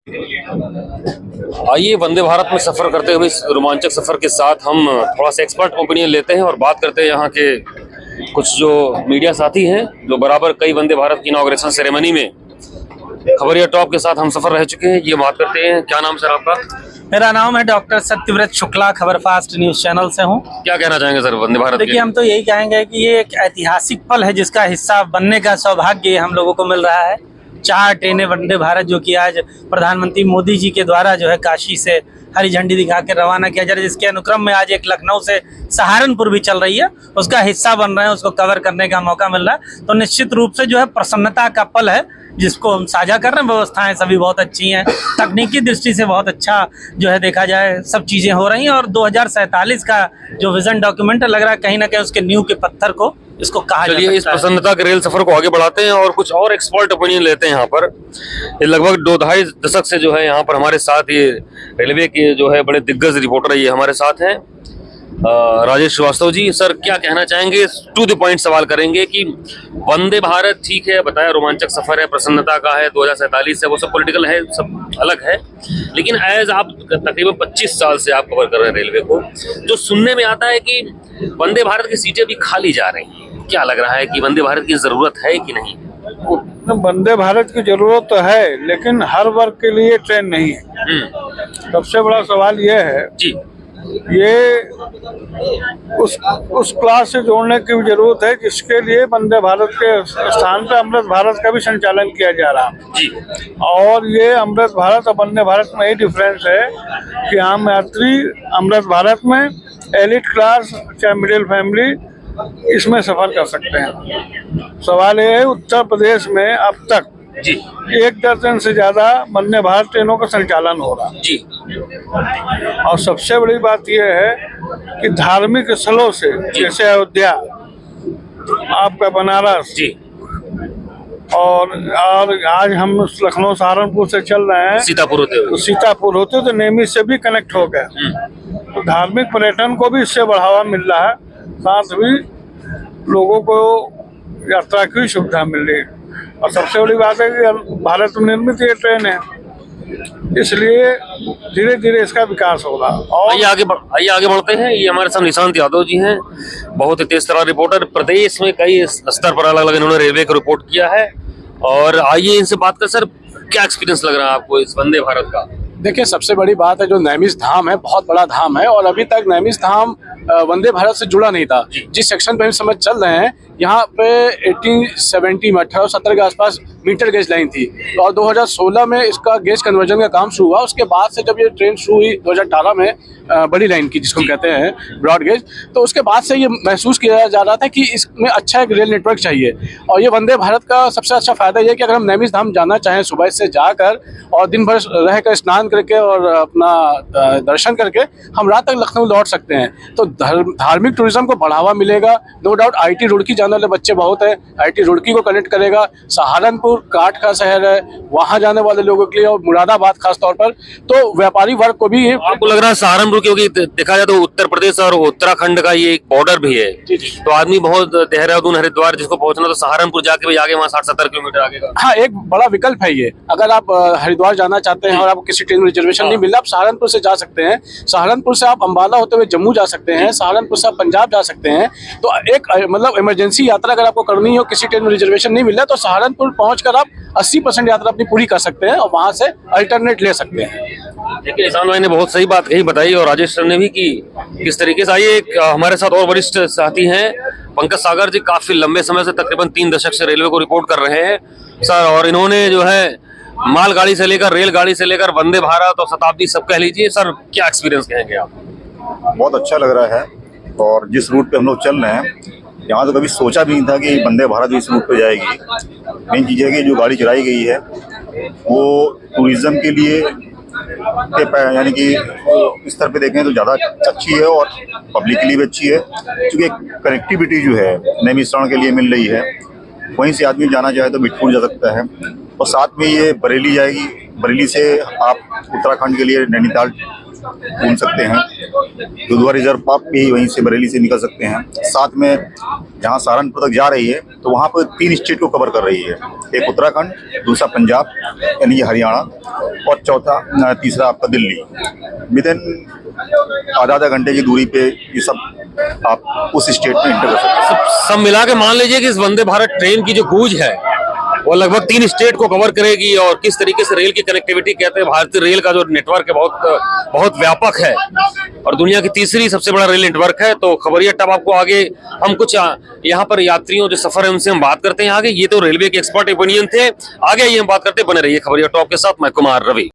आइए वंदे भारत में सफर करते हुए इस रोमांचक सफर के साथ हम थोड़ा सा एक्सपर्ट ओपिनियन लेते हैं और बात करते हैं यहाँ के कुछ जो मीडिया साथी हैं जो बराबर कई वंदे भारत की इनॉग्रेशन सेरेमनी में खबरिया टॉप के साथ हम सफर रह चुके हैं। ये बात करते हैं, क्या नाम सर आपका? मेरा नाम है डॉक्टर सत्यव्रत शुक्ला, खबर फास्ट न्यूज चैनल से हूँ। क्या कहना चाहेंगे सर वंदे भारत? देखिए, हम तो यही कहेंगे कि ये एक ऐतिहासिक पल है जिसका हिस्सा बनने का सौभाग्य हम लोगों को मिल रहा है। 4 ट्रेनें वंदे भारत जो कि आज प्रधानमंत्री मोदी जी के द्वारा जो है काशी से हरी झंडी दिखा के रवाना किया जा रहा है, जिसके अनुक्रम में आज एक लखनऊ से सहारनपुर भी चल रही है, उसका हिस्सा बन रहे हैं, उसको कवर करने का मौका मिल रहा है। तो निश्चित रूप से जो है प्रसन्नता का पल है जिसको हम साझा कर रहे हैं। व्यवस्थाएं सभी बहुत अच्छी हैं, तकनीकी दृष्टि से बहुत अच्छा जो है देखा जाए सब चीज़ें हो रही हैं। और 2047 का जो विजन डॉक्यूमेंट लग रहा है कहीं ना कहीं उसके नींव के पत्थर को इसको कहा जा सकता है। इस प्रसन्नता के रेल सफर को आगे बढ़ाते हैं और कुछ और एक्सपर्ट ओपिनियन लेते हैं। यहाँ पर ये लगभग 2-2.5 दशक से जो है यहाँ पर हमारे साथ ये रेलवे के जो है बड़े दिग्गज रिपोर्टर ये हमारे साथ हैं। राजेश श्रीवास्तव जी, सर क्या कहना चाहेंगे? टू द पॉइंट सवाल करेंगे कि वंदे भारत ठीक है, बताया रोमांचक सफर है, प्रसन्नता का है, 2047 है, वो सब पॉलिटिकल है, सब अलग है, लेकिन एज आप तकरीबन 25 साल से आप कवर कर रहे हैं रेलवे को, जो सुनने में आता है कि वंदे भारत की सीटें भी खाली जा रही हैं, क्या लग रहा है कि वंदे भारत की जरूरत है कि नहीं? वंदे भारत की जरूरत तो है, लेकिन हर वर्ग के लिए ट्रेन नहीं है। सबसे बड़ा सवाल यह है जी, ये उस क्लास से जोड़ने की भी जरूरत है जिसके लिए वंदे भारत के स्थान पे अमृत भारत का भी संचालन किया जा रहा है जी। और ये अमृत भारत और वंदे भारत में ही डिफरेंस है कि आम यात्री अमृत भारत में एलिट क्लास चाहे मिडिल फैमिली इसमें सफर कर सकते हैं। सवाल ये है, उत्तर प्रदेश में अब तक जी 1 दर्जन से ज्यादा वंदे भारत ट्रेनों का संचालन हो रहा है जी। और सबसे बड़ी बात यह है कि धार्मिक स्थलों से जैसे अयोध्या, आपका बनारस जी, और आज हम लखनऊ सहारनपुर से चल रहे हैं, सीतापुर होते तो नेमी से भी कनेक्ट हो गए। तो धार्मिक पर्यटन को भी इससे बढ़ावा मिल रहा है, साथ भी लोगों को यात्रा की सुविधा मिल रही है। और सबसे बड़ी बात है कि भारत में निर्मित ये ट्रेन है, इसलिए धीरे धीरे इसका विकास होगा। और आइए आगे बढ़ते हैं। ये हमारे साथ निशांत यादव जी हैं, बहुत ही तेज तर्रार रिपोर्टर, प्रदेश में कई स्तर पर अलग अलग इन्होंने रेलवे को रिपोर्ट किया है। और आइए इनसे बात कर। सर क्या एक्सपीरियंस लग रहा है आपको इस वंदे भारत का? देखिए, सबसे बड़ी बात है जो नैमिष धाम है, बहुत बड़ा धाम है और अभी तक नैमिष धाम वंदे भारत से जुड़ा नहीं था। जिस सेक्शन पे हम समझ चल रहे हैं, यहाँ पे 1870 में 1870 के आसपास मीटर गेज लाइन थी और 2016 में इसका गेज कन्वर्जन का काम शुरू हुआ। उसके बाद से जब ये ट्रेन शुरू हुई 2018 में बड़ी लाइन की, जिसको हम कहते हैं ब्रॉड गेज, तो उसके बाद से ये महसूस किया जा रहा था कि इसमें अच्छा एक रेल नेटवर्क चाहिए। और ये वंदे भारत का सबसे अच्छा फायदा ये है कि अगर हम नैमिष धाम जाना चाहें सुबह से जाकर और दिन भर रह कर स्नान करके और अपना दर्शन करके हम रात तक लखनऊ लौट सकते हैं। तो धार्मिक टूरिज्म को बढ़ावा मिलेगा। नो डाउट IIT रुड़की जाने वाले बच्चे बहुत हैं, IIT रुड़की को कनेक्ट करेगा। सहारनपुर काठ का शहर है, वहाँ जाने वाले लोगों के लिए, और मुरादाबाद खास तौर पर, तो व्यापारी वर्ग को भी। आपको लग रहा है सहारनपुर, क्योंकि देखा जाए तो उत्तर प्रदेश और उत्तराखंड का ये एक बॉर्डर भी है, तो आदमी बहुत देहरादून हरिद्वार जिसको पहुंचना तो सहारनपुर जाके भी आगे वहाँ 60-70 किलोमीटर आगे का। हाँ, एक बड़ा विकल्प है ये। अगर आप हरिद्वार जाना चाहते हैं और आपको किसी ट्रेन में रिजर्वेशन नहीं मिल रहा, आप सहारनपुर से जा सकते हैं। सहारनपुर से आप अंबाला होते हुए जम्मू जा सकते हैं, सहारनपुर से आप पंजाब जा सकते हैं। तो एक मतलब इमरजेंसी यात्रा अगर आपको करनी हो, किसी ट्रेन में रिजर्वेशन नहीं मिल रहा, तो सहारनपुर पहुंचकर आप 80% यात्रा अपनी पूरी कर सकते हैं और वहां से अल्टरनेट ले सकते हैं। देखिए, निशान भाई ने बहुत सही बात कही, बताई, और राजेश सर ने भी की किस तरीके से। आइए हमारे साथ और वरिष्ठ साथी हैं, पंकज सागर जी, काफी लंबे समय से तकरीबन 3 दशक से रेलवे को रिपोर्ट कर रहे हैं सर, और इन्होंने जो है मालगाड़ी से लेकर रेलगाड़ी से लेकर वंदे भारत और शताब्दी सब कह लीजिए। सर क्या एक्सपीरियंस कहेंगे आप? बहुत अच्छा लग रहा है, और जिस रूट पे हम लोग चल रहे हैं यहाँ तो कभी सोचा भी नहीं था कि वंदे भारत भी इस रूट पे जाएगी। मेन चीज़ है कि जो गाड़ी चलाई गई है वो टूरिज्म के लिए यानी कि इस स्तर पे देखें तो ज़्यादा अच्छी है और पब्लिक के लिए भी अच्छी है, क्योंकि कनेक्टिविटी जो है नैमिषारण के लिए मिल रही है। वहीं से आदमी जाना चाहे तो बिठपुर जा सकता है, और साथ में ये बरेली जाएगी, बरेली से आप उत्तराखंड के लिए नैनीताल घूम सकते हैं। दुधवा रिजर्व पार्क भी वहीं से बरेली से निकल सकते हैं। साथ में जहाँ सहारनपुर तक जा रही है तो वहाँ पर 3 स्टेट को कवर कर रही है, एक उत्तराखंड, दूसरा पंजाब यानी हरियाणा और चौथा तीसरा आपका दिल्ली। विदिन आधा घंटे की दूरी पे ये सब आप उस स्टेट में एंटर कर सकते हैं। सब मिला के मान लीजिए कि इस वंदे भारत ट्रेन की जो गूंज है वो लगभग 3 स्टेट को कवर करेगी। और किस तरीके से रेल की कनेक्टिविटी, कहते हैं भारतीय रेल का जो नेटवर्क है बहुत व्यापक है और दुनिया की तीसरी सबसे बड़ा रेल नेटवर्क है। तो खबरिया टॉप आपको आगे हम कुछ यहाँ पर यात्रियों जो सफर है उनसे हम बात करते हैं आगे। ये तो रेलवे के एक्सपर्ट ओपिनियन थे, आगे ये हम बात करते बने रहिए खबरिया टॉप के साथ। मैं कुमार रवि।